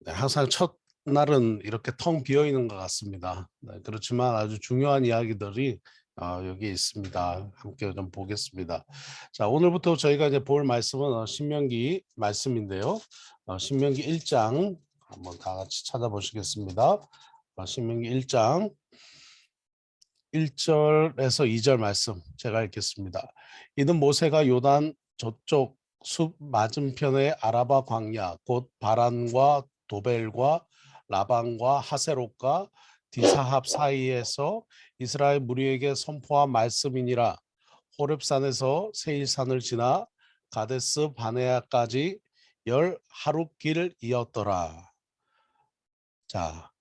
네, 항상 첫 날은 이렇게 텅 비어 있는 것 같습니다. 네, 그렇지만 아주 중요한 이야기들이 여기 있습니다. 함께 좀 보겠습니다. 자, 오늘부터 저희가 이제 볼 말씀은 신명기 말씀인데요. 신명기 1장 한번 다 같이 찾아보시겠습니다. 신명기 1장 1절에서 2절 말씀 제가 읽겠습니다. 이는 모세가 요단 저쪽 숲 맞은편의 아라바 광야 곧 바란과 도벨과 라반과 하세롯과 디사합 사이에서 이스라엘 무리에게 선포한 말씀이니라. 호렙산에서 세일산을 지나 가데스 바네아까지 열 하루 길이었더라. 자,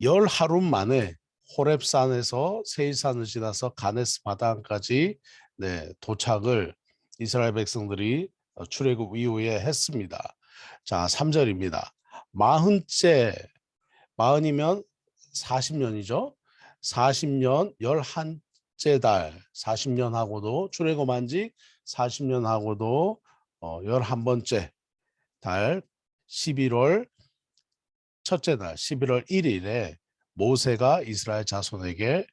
열 하루 만에 호렙산에서 세일산을 지나서 가네스 바단까지 도착을 이스라엘 백성들이 출애굽 이후에 했습니다. 자, 3절입니다. 마흔째, 마흔이면 40년이죠. 40년 11째 달, 40년하고도 출애굽한 지 40년하고도 11번째 달 11월 첫째 날 11월 1일에 모세가 이스라엘 자손에게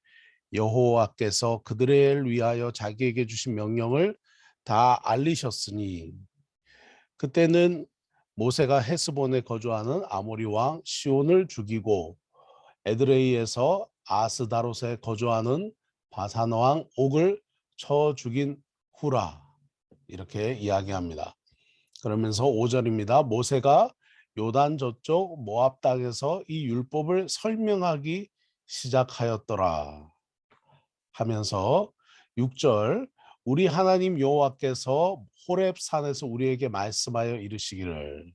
여호와께서 그들을 위하여 자기에게 주신 명령을 다 알리셨으니 그때는 모세가 헤스본에 거주하는 아모리 왕 시온을 죽이고 에드레이에서 아스다롯에 거주하는 바산 왕 옥을 쳐 죽인 후라 이렇게 이야기합니다. 그러면서 5절입니다. 모세가 요단 저쪽 모압 땅에서 이 율법을 설명하기 시작하였더라 하면서 6절 우리 하나님 여호와께서 호렙 산에서 우리에게 말씀하여 이르시기를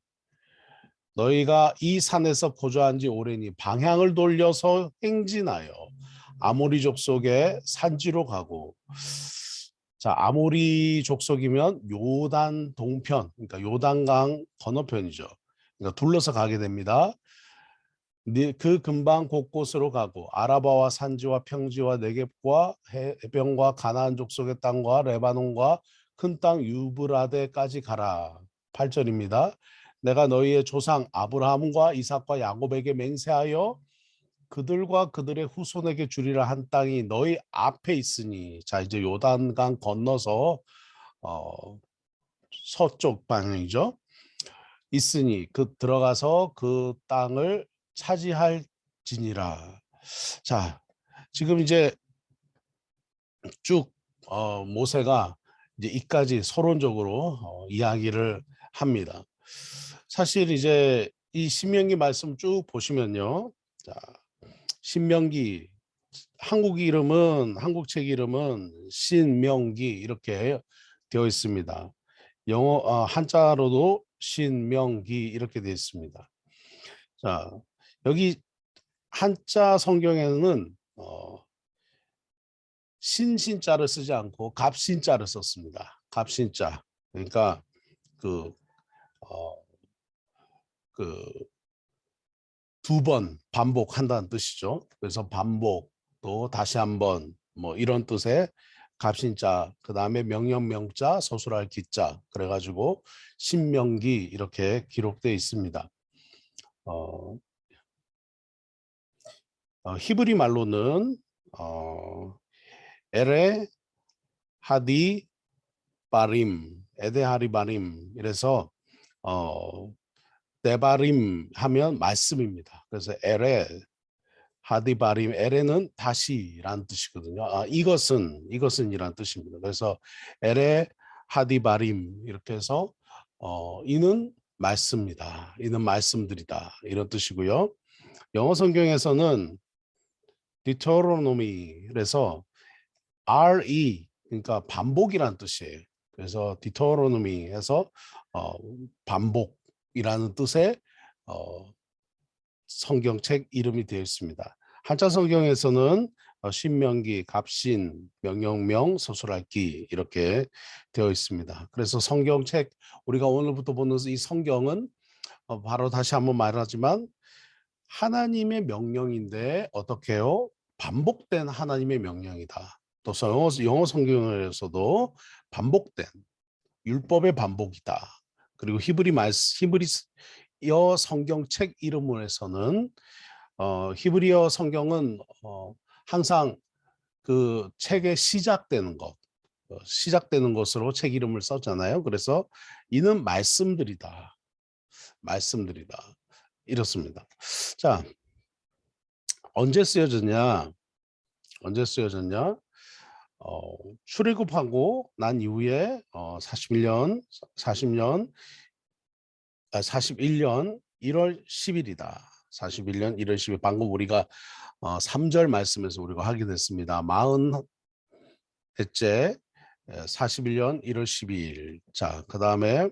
너희가 이 산에서 거주한 지 오래니 방향을 돌려서 행진하여 아모리 족속의 산지로 가고 자, 아모리 족속이면 요단 동편, 그러니까 요단강 건너편이죠. 그러니까 둘러서 가게 됩니다. 그 근방 곳곳으로 가고 아라바와 산지와 평지와 네겝과 해변과 가나안 족속의 땅과 레바논과 큰 땅 유브라데까지 가라. 8절입니다. 내가 너희의 조상 아브라함과 이삭과 야곱에게 맹세하여 그들과 그들의 후손에게 주리라 한 땅이 너희 앞에 있으니 자 이제 요단강 건너서 어, 서쪽 방향이죠. 있으니 그 들어가서 그 땅을 차지할지니라. 자 지금 이제 쭉 모세가 이제 이까지 서론적으로 이야기를 합니다. 사실 이제 이 신명기 말씀 쭉 보시면요. 자, 신명기 한국 이름은 한국 책 이름은 신명기 이렇게 되어 있습니다. 영어 한자로도 신명기 이렇게 되어 있습니다. 자 여기 한자 성경에는 신자를 쓰지 않고 갑신자를 썼습니다. 갑신자 그러니까 그 어, 그 두 번 반복한다는 뜻이죠. 그래서 반복 또 다시 한번 뭐 이런 뜻의 갑신자 그다음에 명령명자 서술할 기자 그래가지고 신명기 이렇게 기록되어 있습니다. 어, 히브리 말로는 에레 하디 바림 에데하리 바림 이래서 데바림 하면 말씀입니다. 그래서 에레 하디바림 에레는 다시란 뜻이거든요. 이것은이란 뜻입니다. 그래서 에레 하디바림 이렇게 해서 이는 말씀이다. 이는 말씀들이다. 이런 뜻이고요. 영어 성경에서는 디터로노미에서 RE 그러니까 반복이란 뜻이에요. 그래서 디터로노미에서 반복이라는 뜻의 성경책 이름이 되어 있습니다. 한자 성경에서는 신명기, 갑신, 명령명, 서술할기 이렇게 되어 있습니다. 그래서 성경책 우리가 오늘부터 보는 이 성경은 바로 다시 한번 말하지만 하나님의 명령인데 어떻게 해요? 반복된 하나님의 명령이다. 또 영어 성경에서도 반복된 율법의 반복이다. 그리고 히브리 성경책 이름에서는 히브리어 성경은 항상 그 책의 시작되는 것, 시작되는 것으로 책 이름을 썼잖아요. 그래서 이는 말씀들이다. 말씀들이다. 이렇습니다. 자, 언제 쓰여졌냐? 언제 쓰여졌냐? 출애굽하고 난 이후에 41년 40년 41년 1월 10일이다. 41년 1월 10일 방금 우리가 3절 말씀에서 우리가 하게 됐습니다. 40회째 41년 1월 12일. 자, 그다음에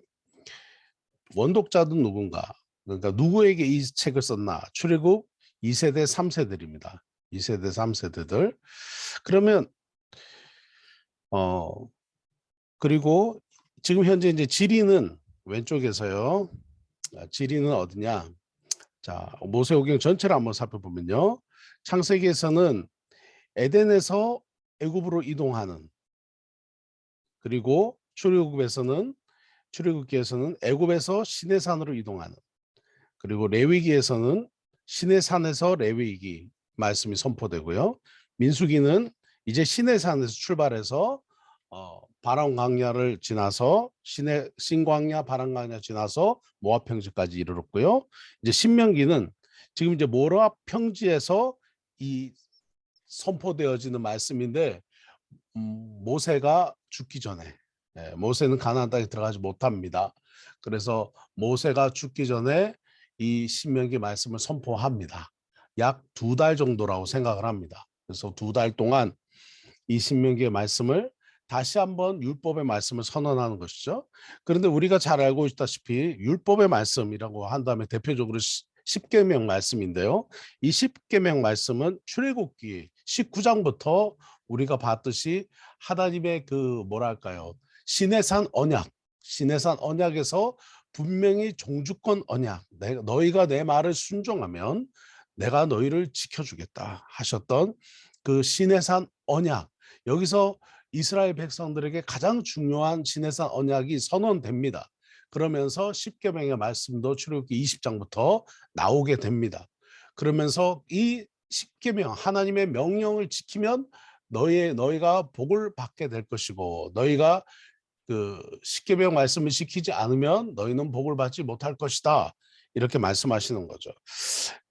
원독자는 누군가? 그러니까 누구에게 이 책을 썼나? 출애굽 2세대 3세들입니다. 2세대 3세대들. 그러면 그리고 지금 현재 이제 지리는 왼쪽에서요. 지리는 어디냐? 자, 모세오경 전체를 한번 살펴보면요. 창세기에서는 에덴에서 애굽으로 이동하는, 그리고 출애굽기에서는 애굽에서 시내산으로 이동하는, 그리고 레위기에서는 시내산에서 레위기 말씀이 선포되고요. 민수기는 이제 시내산에서 출발해서 바람 광야를 지나서 신광야 바람 광야 지나서 모압 평지까지 이르렀고요. 이제 신명기는 지금 이제 모압 평지에서 이 선포되어지는 말씀인데 모세가 죽기 전에 모세는 가나안 땅에 들어가지 못합니다. 그래서 모세가 죽기 전에 이 신명기 말씀을 선포합니다. 약 2달 정도라고 생각을 합니다. 그래서 2달 동안 이 신명기의 말씀을 다시 한번 율법의 말씀을 선언하는 것이죠. 그런데 우리가 잘 알고 있다시피 율법의 말씀이라고 한 다음에 대표적으로 10계명 말씀인데요. 이 10계명 말씀은 출애굽기 19장부터 우리가 봤듯이 하나님의 그 뭐랄까요? 시내산 언약, 시내산 언약에서 분명히 종주권 언약, 너희가 내 말을 순종하면 내가 너희를 지켜주겠다 하셨던 그 시내산 언약, 여기서 이스라엘 백성들에게 가장 중요한 시내산 언약이 선언됩니다. 그러면서 십계명의 말씀도 출애굽기 20장부터 나오게 됩니다. 그러면서 이 십계명 하나님의 명령을 지키면 너희가 복을 받게 될 것이고 너희가 그 십계명 말씀을 지키지 않으면 너희는 복을 받지 못할 것이다. 이렇게 말씀하시는 거죠.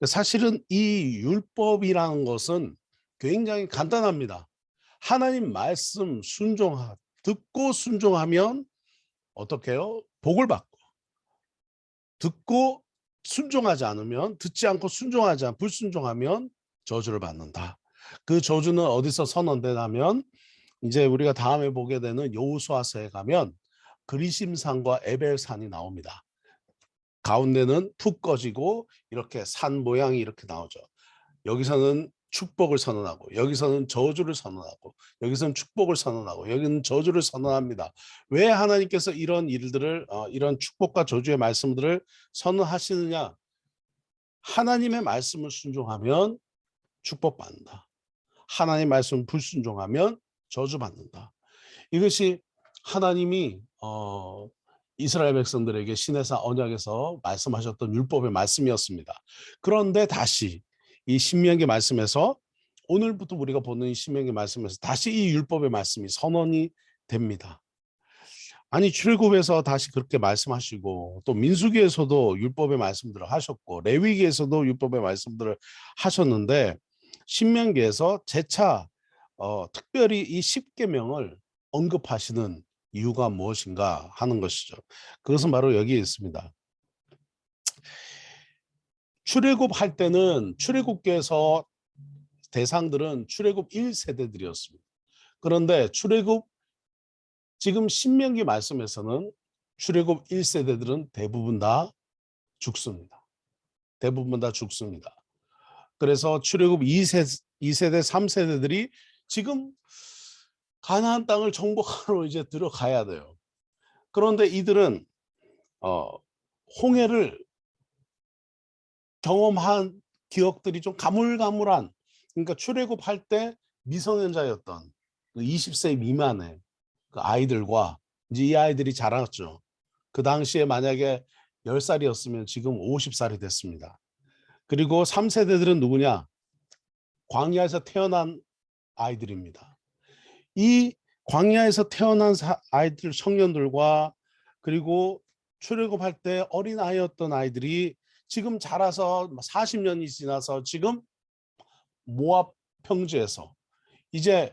사실은 이 율법이라는 것은 굉장히 간단합니다. 하나님 말씀 듣고 순종하면 어떻게 해요? 복을 받고, 듣고 순종하지 않으면, 듣지 않고 불순종하면 저주를 받는다. 그 저주는 어디서 선언되냐면 이제 우리가 다음에 보게 되는 여호수아서에 가면 그리심산과 에벨산이 나옵니다. 가운데는 푹 꺼지고 이렇게 산 모양이 이렇게 나오죠. 여기서는 축복을 선언하고 여기서는 저주를 선언하고 여기서는 축복을 선언하고 여기는 저주를 선언합니다. 왜 하나님께서 이런 일들을 이런 축복과 저주의 말씀들을 선언하시느냐? 하나님의 말씀을 순종하면 축복받는다. 하나님의 말씀을 불순종하면 저주받는다. 이것이 하나님이 이스라엘 백성들에게 시내산 언약에서 말씀하셨던 율법의 말씀이었습니다. 그런데 다시 이 신명기 말씀에서 오늘부터 우리가 보는 이 신명기 말씀에서 다시 이 율법의 말씀이 선언이 됩니다. 아니 출애굽에서 다시 그렇게 말씀하시고 또 민수기에서도 율법의 말씀들을 하셨고 레위기에서도 율법의 말씀들을 하셨는데 신명기에서 재차 특별히 이 10계명을 언급하시는 이유가 무엇인가 하는 것이죠. 그것은 바로 여기에 있습니다. 출애굽할 때는 출애굽기에서 대상들은 출애굽 1세대들이었습니다. 그런데 지금 신명기 말씀에서는 출애굽 1세대들은 대부분 다 죽습니다. 대부분 다 죽습니다. 그래서 출애굽 2세대, 3세대들이 지금 가나안 땅을 정복하러 이제 들어가야 돼요. 그런데 이들은 홍해를 경험한 기억들이 좀 가물가물한, 그러니까 출애굽할 때 미성년자였던 20세 미만의 그 아이들과 이제 이 아이들이 자랐죠. 그 당시에 만약에 10살이었으면 지금 50살이 됐습니다. 그리고 3세대들은 누구냐? 광야에서 태어난 아이들입니다. 이 광야에서 태어난 아이들, 청년들과 그리고 출애굽할 때 어린 아이였던 아이들이 지금 자라서 40년이 지나서 지금 모압 평지에서 이제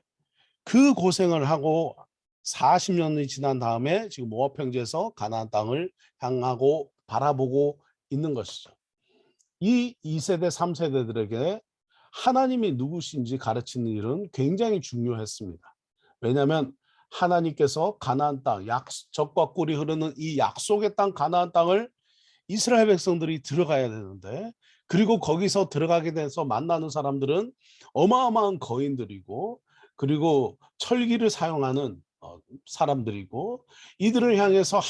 그 고생을 하고 40년이 지난 다음에 지금 모압 평지에서 가나안 땅을 향하고 바라보고 있는 것이죠. 이 2세대, 3세대들에게 하나님이 누구신지 가르치는 일은 굉장히 중요했습니다. 왜냐하면 하나님께서 가나안 땅, 젖과 꿀이 흐르는 이 약속의 땅 가나안 땅을 이스라엘 백성들이 들어가야 되는데, 그리고 거기서 들어가게 돼서 만나는 사람들은 어마어마한 거인들이고, 그리고 철기를 사용하는 사람들이고, 이들을 향해서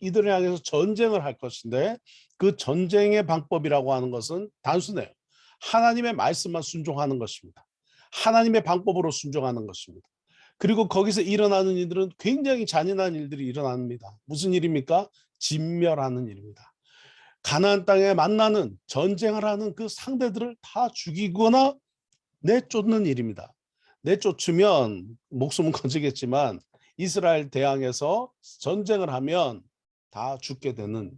이들을 향해서 전쟁을 할 것인데, 그 전쟁의 방법이라고 하는 것은 단순해요. 하나님의 말씀만 순종하는 것입니다. 하나님의 방법으로 순종하는 것입니다. 그리고 거기서 일어나는 일들은 굉장히 잔인한 일들이 일어납니다. 무슨 일입니까? 진멸하는 일입니다. 가나안 땅에 만나는 전쟁을 하는 그 상대들을 다 죽이거나 내쫓는 일입니다. 내쫓으면 목숨은 건지겠지만 이스라엘 대항에서 전쟁을 하면 다 죽게 되는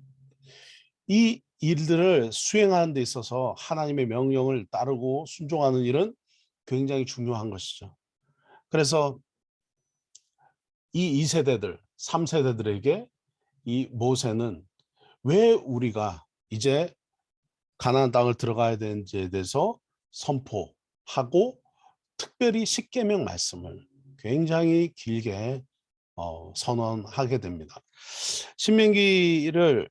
이 일들을 수행하는 데 있어서 하나님의 명령을 따르고 순종하는 일은 굉장히 중요한 것이죠. 그래서 이 2세대들, 3세대들에게 이 모세는 왜 우리가 이제 가나안 땅을 들어가야 되는지에 대해서 선포하고 특별히 십계명 말씀을 굉장히 길게 선언하게 됩니다. 신명기를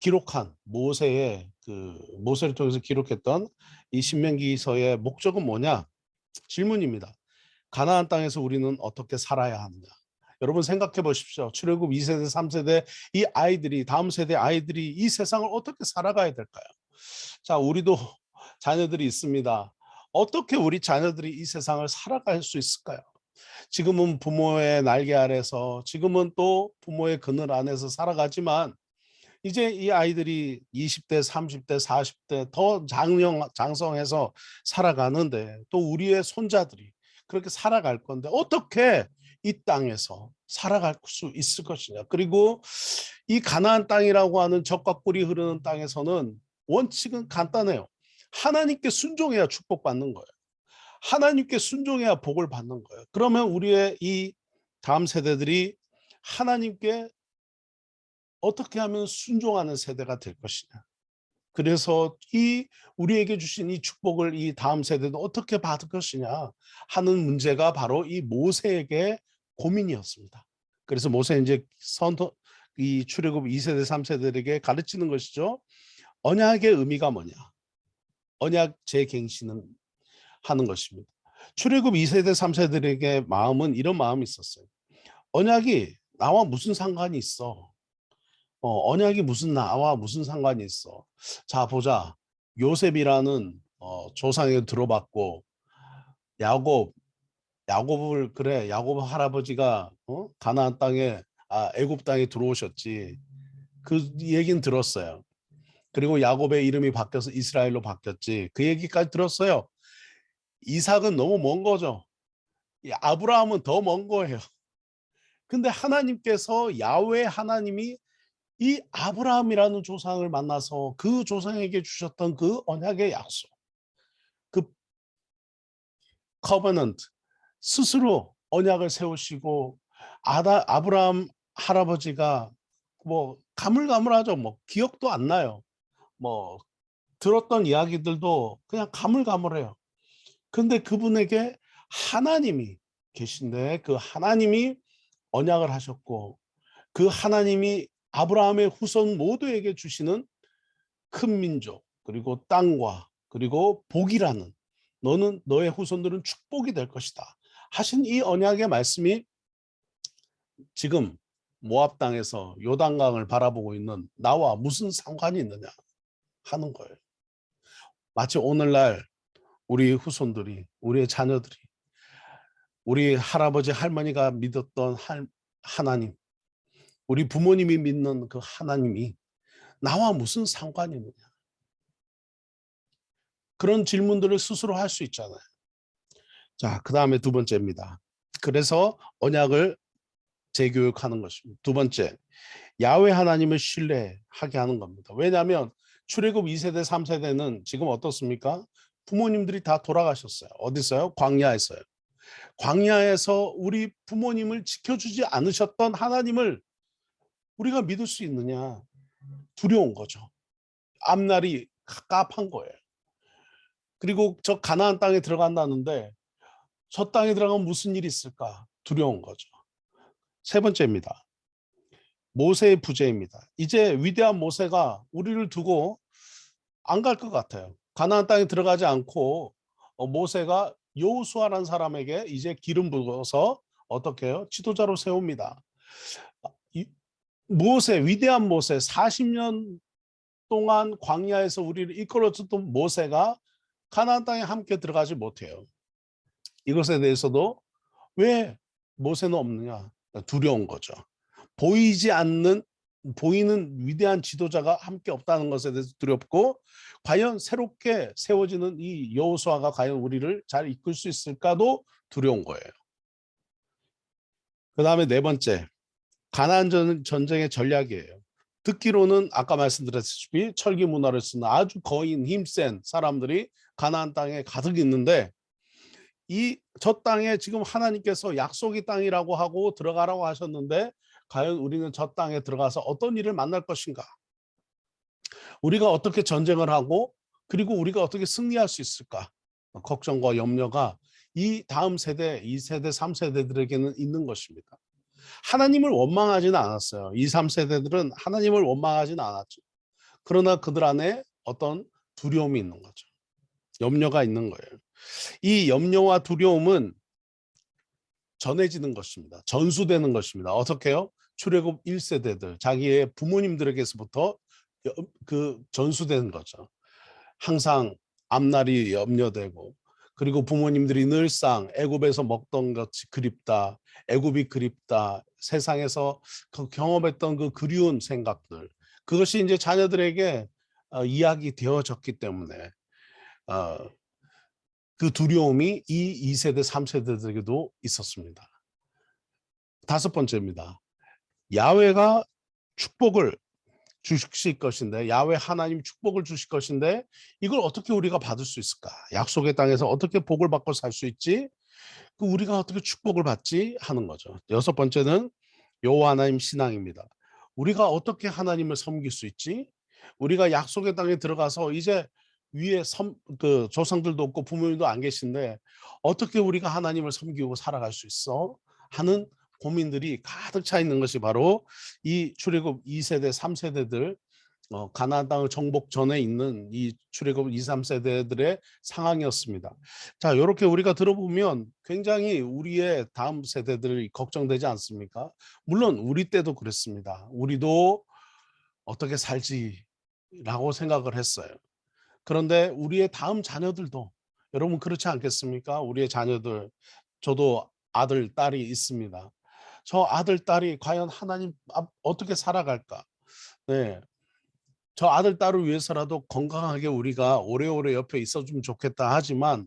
기록한 모세를 통해서 기록했던 이 신명기서의 목적은 뭐냐? 질문입니다. 가나안 땅에서 우리는 어떻게 살아야 하느냐? 여러분 생각해 보십시오. 출애굽 2세대, 3세대 이 아이들이, 다음 세대 아이들이 이 세상을 어떻게 살아가야 될까요? 자, 우리도 자녀들이 있습니다. 어떻게 우리 자녀들이 이 세상을 살아갈 수 있을까요? 지금은 부모의 날개 아래서, 지금은 또 부모의 그늘 안에서 살아가지만 이제 이 아이들이 20대, 30대, 40대 더 장성해서 살아가는데, 또 우리의 손자들이 그렇게 살아갈 건데 어떻게 이 땅에서 살아갈 수 있을 것이냐. 그리고 이 가나안 땅이라고 하는 젖과 꿀이 흐르는 땅에서는 원칙은 간단해요. 하나님께 순종해야 축복받는 거예요. 하나님께 순종해야 복을 받는 거예요. 그러면 우리의 이 다음 세대들이 하나님께 어떻게 하면 순종하는 세대가 될 것이냐. 그래서 우리에게 주신 이 축복을 이 다음 세대도 어떻게 받을 것이냐 하는 문제가 바로 이 모세에게 고민이었습니다. 그래서 모세는 이제 이 출애굽 2세대, 3세대에게 가르치는 것이죠. 언약의 의미가 뭐냐? 언약 재갱신은 하는 것입니다. 출애굽 2세대, 3세대에게 마음은 이런 마음이 있었어요. 언약이 나와 무슨 상관이 있어? 언약이 나와 무슨 상관이 있어? 자, 보자. 요셉이라는 조상에 들어봤고, 야곱 할아버지가 가나안 땅에, 애굽 땅에 들어오셨지. 그 얘기는 들었어요. 그리고 야곱의 이름이 바뀌어서 이스라엘로 바뀌었지. 그 얘기까지 들었어요. 이삭은 너무 먼 거죠. 아브라함은 더 먼 거예요. 근데 하나님께서, 야훼 하나님이 이 아브라함이라는 조상을 만나서 그 조상에게 주셨던 그 언약의 약속, 그 커버넌트, 스스로 언약을 세우시고, 아브라함 할아버지가 뭐 가물가물하죠. 뭐 기억도 안 나요. 뭐 들었던 이야기들도 그냥 가물가물해요. 근데 그분에게 하나님이 계신데, 그 하나님이 언약을 하셨고, 그 하나님이 아브라함의 후손 모두에게 주시는 큰 민족, 그리고 땅과 그리고 복이라는, 너의 후손들은 축복이 될 것이다 하신 이 언약의 말씀이 지금 모압 땅에서 요단강을 바라보고 있는 나와 무슨 상관이 있느냐 하는 거예요. 마치 오늘날 우리 후손들이, 우리의 자녀들이, 우리 할아버지 할머니가 믿었던 하나님, 우리 부모님이 믿는 그 하나님이 나와 무슨 상관이 있느냐. 그런 질문들을 스스로 할 수 있잖아요. 자, 그 다음에 두 번째입니다. 그래서 언약을 재교육하는 것입니다. 두 번째, 야훼 하나님을 신뢰하게 하는 겁니다. 왜냐하면 출애굽 2세대, 3세대는 지금 어떻습니까? 부모님들이 다 돌아가셨어요. 어디 있어요? 광야에서요. 광야에서 우리 부모님을 지켜주지 않으셨던 하나님을 우리가 믿을 수 있느냐? 두려운 거죠. 앞날이 깝한 거예요. 그리고 저 가나안 땅에 들어간다는데 저 땅에 들어가면 무슨 일이 있을까? 두려운 거죠. 세 번째입니다. 모세의 부재입니다. 이제 위대한 모세가 우리를 두고 안 갈 것 같아요. 가나안 땅에 들어가지 않고 모세가 여호수아라는 사람에게 이제 기름 부어서 어떻게 해요? 지도자로 세웁니다. 모세, 위대한 모세, 40년 동안 광야에서 우리를 이끌어줬던 모세가 가나안 땅에 함께 들어가지 못해요. 이것에 대해서도 왜 모세는 없느냐? 두려운 거죠. 보이는 위대한 지도자가 함께 없다는 것에 대해서 두렵고, 과연 새롭게 세워지는 이 여호수아가 과연 우리를 잘 이끌 수 있을까도 두려운 거예요. 그 다음에 네 번째, 가나안 전쟁의 전략이에요. 듣기로는 아까 말씀드렸다시피 철기 문화를 쓰는 아주 거인 힘센 사람들이 가나안 땅에 가득 있는데, 저 땅에 지금 하나님께서 약속의 땅이라고 하고 들어가라고 하셨는데 과연 우리는 저 땅에 들어가서 어떤 일을 만날 것인가? 우리가 어떻게 전쟁을 하고 그리고 우리가 어떻게 승리할 수 있을까? 걱정과 염려가 이 다음 세대, 2세대, 3세대들에게는 있는 것입니다. 하나님을 원망하지는 않았어요. 2, 3세대들은 하나님을 원망하지는 않았죠. 그러나 그들 안에 어떤 두려움이 있는 거죠. 염려가 있는 거예요. 이 염려와 두려움은 전해지는 것입니다. 전수되는 것입니다. 어떻게요? 출애굽 1세대들, 자기의 부모님들에게서부터 그 전수되는 거죠. 항상 앞날이 염려되고, 그리고 부모님들이 늘상 애굽에서 먹던 것이 그립다, 애굽이 그립다, 세상에서 경험했던 그 그리운 생각들, 그것이 이제 자녀들에게 이야기 되어졌기 때문에 그 두려움이 이 2세대, 3세대들에게도 있었습니다. 다섯 번째입니다. 야훼가 축복을 주실 것인데, 야훼 하나님 축복을 주실 것인데 이걸 어떻게 우리가 받을 수 있을까? 약속의 땅에서 어떻게 복을 받고 살 수 있지? 우리가 어떻게 축복을 받지? 하는 거죠. 여섯 번째는 여호와 하나님 신앙입니다. 우리가 어떻게 하나님을 섬길 수 있지? 우리가 약속의 땅에 들어가서 이제 위에 그 조상들도 없고 부모님도 안 계신데 어떻게 우리가 하나님을 섬기고 살아갈 수 있어? 하는 고민들이 가득 차 있는 것이 바로 이 출애굽 2세대, 3세대들 가나안 땅을 정복 전에 있는 이 출애굽 2, 3세대들의 상황이었습니다. 자, 이렇게 우리가 들어보면 굉장히 우리의 다음 세대들이 걱정되지 않습니까? 물론 우리 때도 그랬습니다. 우리도 어떻게 살지라고 생각을 했어요. 그런데 우리의 다음 자녀들도 여러분 그렇지 않겠습니까? 우리의 자녀들, 저도 아들, 딸이 있습니다. 저 아들, 딸이 과연 하나님 어떻게 살아갈까? 네. 저 아들, 딸을 위해서라도 건강하게 우리가 오래오래 옆에 있어주면 좋겠다 하지만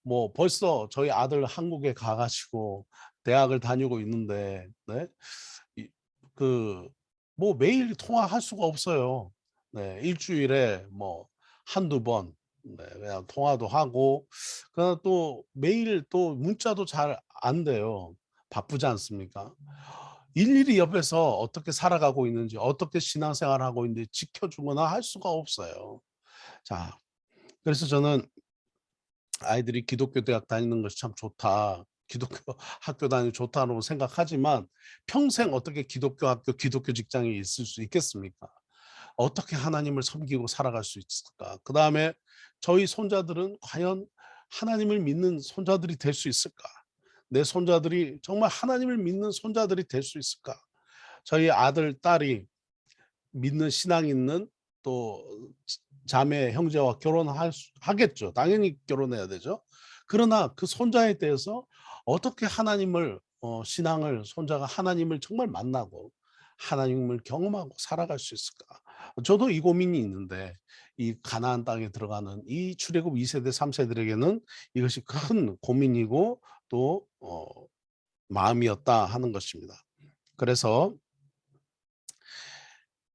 뭐 벌써 저희 아들 한국에 가가지고 대학을 다니고 있는데 네? 뭐 매일 통화할 수가 없어요. 네, 일주일에 뭐 한두 번 네, 그냥 통화도 하고 그러나 또 매일 또 문자도 잘 안 돼요. 바쁘지 않습니까? 일일이 옆에서 어떻게 살아가고 있는지 어떻게 신앙생활을 하고 있는지 지켜주거나 할 수가 없어요. 자, 그래서 저는 아이들이 기독교 대학 다니는 것이 참 좋다. 기독교 학교 다니는 좋다고 생각하지만 평생 어떻게 기독교 학교, 기독교 직장에 있을 수 있겠습니까? 어떻게 하나님을 섬기고 살아갈 수 있을까? 그 다음에 저희 손자들은 과연 하나님을 믿는 손자들이 될 수 있을까? 내 손자들이 정말 하나님을 믿는 손자들이 될 수 있을까? 저희 아들, 딸이 믿는 신앙 있는 또 자매, 형제와 하겠죠. 당연히 결혼해야 되죠. 그러나 그 손자에 대해서 어떻게 하나님을 신앙을 손자가 하나님을 정말 만나고 하나님을 경험하고 살아갈 수 있을까? 저도 이 고민이 있는데 이 가나안 땅에 들어가는 이 출애굽 2세대 3세들에게는 이것이 큰 고민이고 또 마음이었다 하는 것입니다. 그래서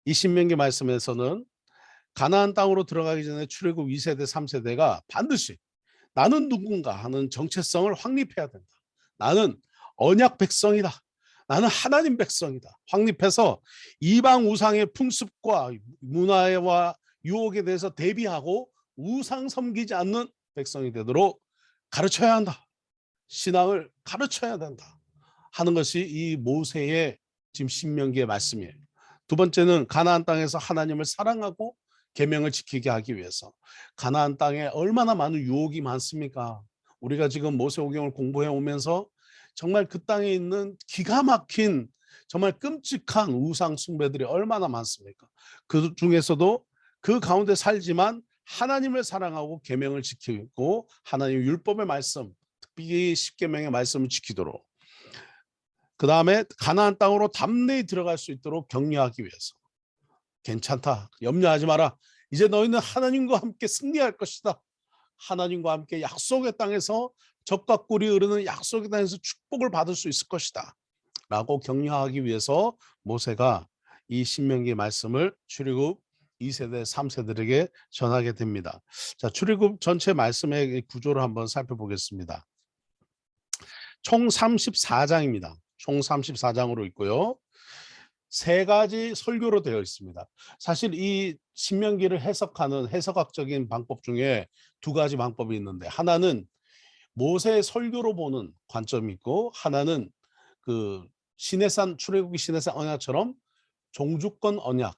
이 신명기 말씀에서는 가나안 땅으로 들어가기 전에 출애굽 2세대 3세대가 반드시 나는 누군가 하는 정체성을 확립해야 된다. 나는 언약 백성이다. 나는 하나님 백성이다. 확립해서 이방 우상의 풍습과 문화와 유혹에 대해서 대비하고 우상 섬기지 않는 백성이 되도록 가르쳐야 한다. 신앙을 가르쳐야 된다 하는 것이 이 모세의 지금 신명기의 말씀이에요. 두 번째는 가나안 땅에서 하나님을 사랑하고 계명을 지키게 하기 위해서. 가나안 땅에 얼마나 많은 유혹이 많습니까? 우리가 지금 모세오경을 공부해 오면서 정말 그 땅에 있는 기가 막힌 정말 끔찍한 우상 숭배들이 얼마나 많습니까? 그 중에서도 그 가운데 살지만 하나님을 사랑하고 계명을 지키고 하나님 율법의 말씀, 특히 십계명의 말씀을 지키도록, 그 다음에 가나안 땅으로 담대히 들어갈 수 있도록 격려하기 위해서. 괜찮다, 염려하지 마라, 이제 너희는 하나님과 함께 승리할 것이다. 하나님과 함께 약속의 땅에서 젖과 꿀이 흐르는 약속의 땅에서 축복을 받을 수 있을 것이다 라고 격려하기 위해서 모세가 이 신명기 말씀을 출애굽 2세대 3세들에게 전하게 됩니다. 자, 출애굽 전체 말씀의 구조를 한번 살펴보겠습니다. 총 34장입니다. 총 34장으로 있고요. 세 가지 설교로 되어 있습니다. 사실 이 신명기를 해석하는 해석학적인 방법 중에 두 가지 방법이 있는데, 하나는 모세의 설교로 보는 관점이 있고, 하나는 그 시내산 출애굽기 시내산 언약처럼 종주권 언약,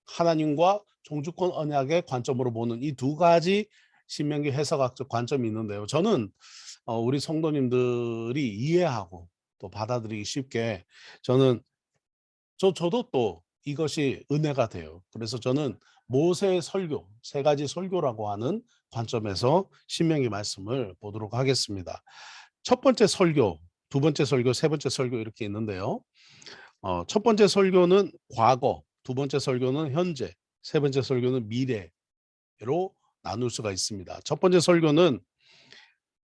하나님과 종주권 언약의 관점으로 보는 이 두 가지 신명기 해석학적 관점이 있는데요. 저는 우리 성도님들이 이해하고 또 받아들이기 쉽게, 저는 저도 또 이것이 은혜가 돼요. 그래서 저는 모세의 설교, 세 가지 설교라고 하는 관점에서 신명기 말씀을 보도록 하겠습니다. 첫 번째 설교, 두 번째 설교, 세 번째 설교 이렇게 있는데요. 첫 번째 설교는 과거, 두 번째 설교는 현재, 세 번째 설교는 미래로 나눌 수가 있습니다. 첫 번째 설교는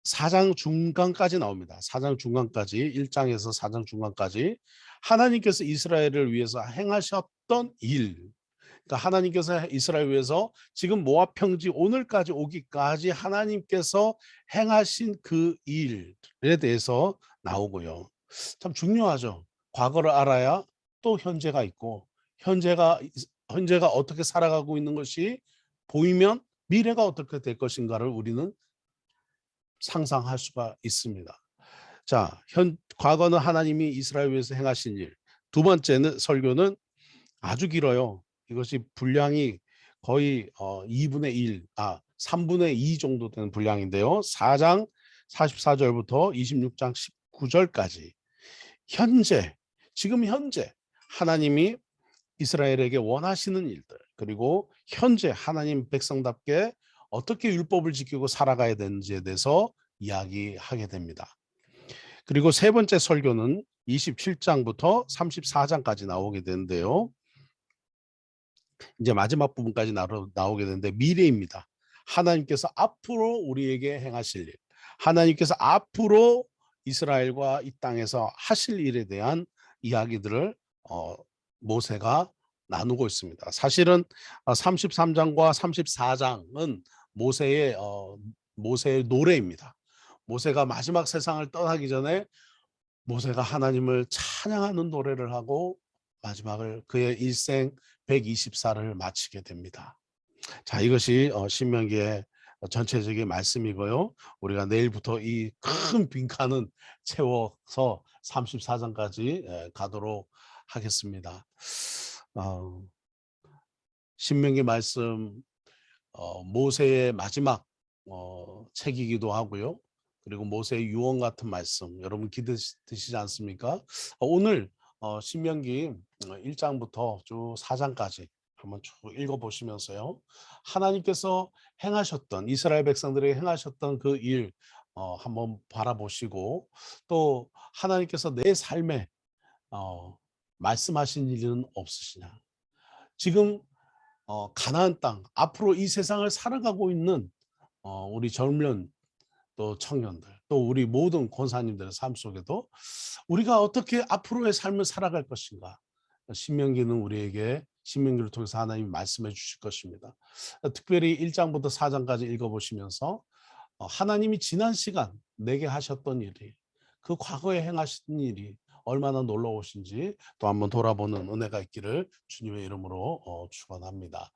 4장 중간까지 나옵니다. 4장 중간까지, 1장에서 4장 중간까지 하나님께서 이스라엘을 위해서 행하셨던 일, 그러니까 하나님께서 이스라엘 위해서 지금 모압 평지 오늘까지 오기까지 하나님께서 행하신 그 일에 대해서 나오고요. 참 중요하죠. 과거를 알아야 또 현재가 있고, 현재가 어떻게 살아가고 있는 것이 보이면 미래가 어떻게 될 것인가를 우리는 상상할 수가 있습니다. 자, 과거는 하나님이 이스라엘 위해서 행하신 일. 두 번째는 설교는 아주 길어요. 이것이 분량이 거의 2분의 1, 3분의 2 정도 되는 분량인데요. 4장 44절부터 26장 19절까지 현재, 지금 현재 하나님이 이스라엘에게 원하시는 일들, 그리고 현재 하나님 백성답게 어떻게 율법을 지키고 살아가야 되는지에 대해서 이야기하게 됩니다. 그리고 세 번째 설교는 27장부터 34장까지 나오게 되는데요. 이제 마지막 부분까지 나오게 되는데 미래입니다. 하나님께서 앞으로 우리에게 행하실 일, 하나님께서 앞으로 이스라엘과 이 땅에서 하실 일에 대한 이야기들을 모세가 나누고 있습니다. 사실은 33장과 34장은 모세의 노래입니다. 모세가 마지막 세상을 떠나기 전에 모세가 하나님을 찬양하는 노래를 하고 마지막을 그의 일생 124를 마치게 됩니다. 자, 이것이 신명기의 전체적인 말씀이고요. 우리가 내일부터 이 큰 빈칸은 채워서 34장까지 가도록 하겠습니다. 신명기 말씀 모세의 마지막 책이기도 하고요. 그리고 모세의 유언 같은 말씀, 여러분 기대되시지 않습니까? 오늘 신명기 1장부터 쭉 4장까지 한번 쭉 읽어보시면서요, 하나님께서 행하셨던, 이스라엘 백성들에게 행하셨던 그 일 한번 바라보시고, 또 하나님께서 내 삶에 말씀하신 일은 없으시냐? 지금 가나안 땅, 앞으로 이 세상을 살아가고 있는 우리 젊은 또 청년들, 또 우리 모든 권사님들의 삶 속에도 우리가 어떻게 앞으로의 삶을 살아갈 것인가. 신명기는 우리에게 신명기를 통해서 하나님이 말씀해 주실 것입니다. 특별히 1장부터 4장까지 읽어보시면서 하나님이 지난 시간 내게 하셨던 일이, 그 과거에 행하신 일이 얼마나 놀라우신지 또 한번 돌아보는 은혜가 있기를 주님의 이름으로 축원합니다.